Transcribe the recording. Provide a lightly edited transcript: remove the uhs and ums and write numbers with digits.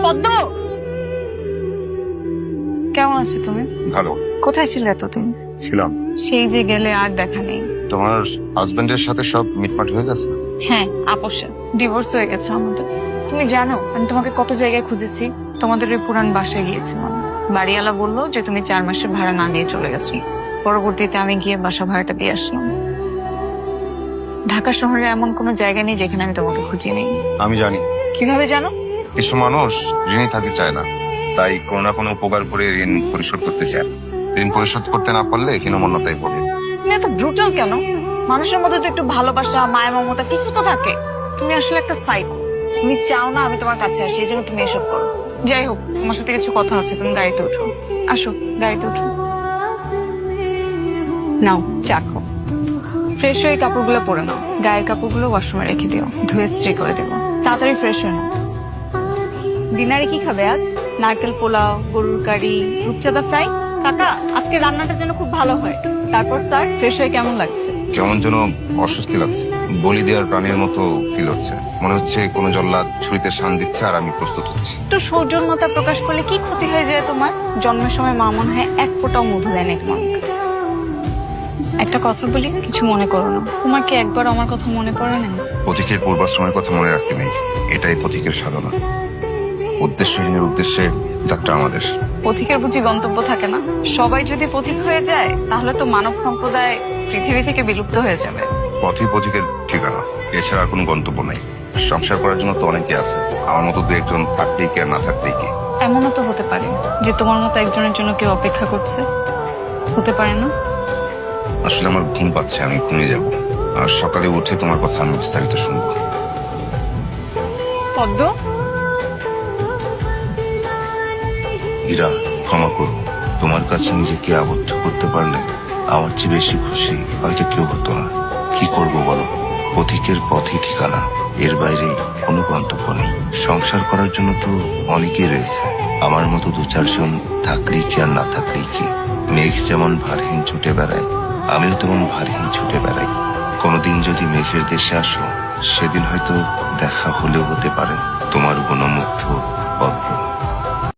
পদ্ম, কেমন আছো তুমি? ভালো কোথায় ছিলে এতদিন? ছিলাম। সেই যে গেলে আর দেখা নেই। তোমার হাজবেন্ডের সাথে সব মিটমাট হয়ে গেছে? হ্যাঁ, আপোষে ডিভোর্স হয়ে গেছে আমাদের। তুমি জানো আমি তোমাকে কত জায়গায় খুঁজেছি? তোমাদের ওই পুরান বাসায় গিয়েছিলাম। বাড়িওয়ালা বললো যে তুমি 4 মাসের ভাড়া না দিয়ে চলে গেছো। পরবর্তীতে আমি গিয়ে বাসা ভাড়াটা দিয়ে আসলাম। ঢাকা শহরে এমন কোনো জায়গা নেই যেখানে আমি তোমাকে খুঁজি নেই। আমি জানি কিভাবে জানো? কিছু মানুষ ঋণী থাকতে চায় না, তাই কোনো না কোনো উপকার করে ঋণ পরিশোধ করতে চায়। ঋণ পরিশোধ করতে না পারলে হীনমন্যতায় ভোগে। তুমি এত ব্রুটাল কেন? মানুষের মধ্যে তো একটু ভালোবাসা, মায়া, মমতা কিছু তো থাকে। তুমি আসলে একটা সাইকো। তুমি চাও না আমি তোমার কাছে আসি, এই জন্য তুমি এসব করো। যাই হোক, তোমার সাথে কিছু কথা আছে, তুমি গাড়িতে উঠো। আসো, গাড়িতে উঠো। নাও চা খাও। ফ্রেশ হয়ে কাপড়গুলো পরে নাও। গায়ের কাপড়গুলো ওয়াশরুমে রেখে দিও, ধুয়ে ইস্ত্রি করে দেবো। তাড়াতাড়ি ফ্রেশ হয়ে নাও। ডিনারে কি খাবে আজ? নারকেল পোলাও, গরুর কারি, রূপচাঁদা ফ্রাই। কাকা, আজকে রান্নাটা যেন খুব ভালো হয়। তারপর স্যার, ফ্রেশ হয়ে কেমন লাগছে? কেমন যেন অস্বস্তি লাগছে। বলি দেওয়ার প্রাণীর মতো ফিল হচ্ছে। মনে হচ্ছে কোনো জল্লাদ ছুরিতে শান দিচ্ছে আর আমি প্রস্তুত হচ্ছি। একটু সৌজন্যতা প্রকাশ করলে কি ক্ষতি হয়ে যায় তোমার? জন্মের সময় মা মনে হয় এক ফোঁটাও মধু দেয়নি তোমাকে। একটা কথা বলি, কিছু মনে করো না। তোমার কি একবার আমার কথা মনে পড়ে না? পথিকের পূর্বাশ্রমের কথা মনে রাখতে নেই, এটাই পথিকের সাধনা। উদ্দেশ্যহীনের উদ্দেশ্যে যাত্রা আমাদের। পথিকের বুঝি গন্তব্য থাকে না? সবাই যদি পথিক হয়ে যায় তাহলে তো মানব সম্প্রদায় পৃথিবী থেকে বিলুপ্ত হয়ে যাবে। পথই পথিকের ঠিকানা, এছাড়া আর কোনো গন্তব্য নাই। সংসার করার জন্য তো অনেকে আছে, আমার মতো দু একজন থাকতেই কি আর না থাকতেই কি। এমনও তো হতে পারে যে তোমার মতো একজনের জন্য কেউ অপেক্ষা করছে। হতে পারে না? আসলে আমার ঘুম পাচ্ছে, আমি ঘুমিয়ে যাব। আর সকালে উঠে তোমার কথা আমি বিস্তারিত শুনবো। পদ্ম, হীরা, ক্ষমা করো। তোমার কাছে নিজেকে আবদ্ধ করতে পারলে আমার চেয়ে বেশি খুশি হয়তো কেউ হতো না। কি করব বলো? পথিকের পথই ঠিকানা, এর বাইরে কোনো গন্তব্য নেই। সংসার করার জন্য তো অনেকেই রয়েছে, আমার মতো 2-4 জন থাকলেই কি আর না থাকলেই কি। মেঘ যেমন ভারহীন ছুটে বেড়ায়, আমিও তেমন ভারহীন ছুটে বেড়াই। কোনোদিন যদি মেঘের দেশে আসো, সেদিন হয়তো দেখা হলেও হতে পারে তোমার গুণমুগ্ধ পদ্ম।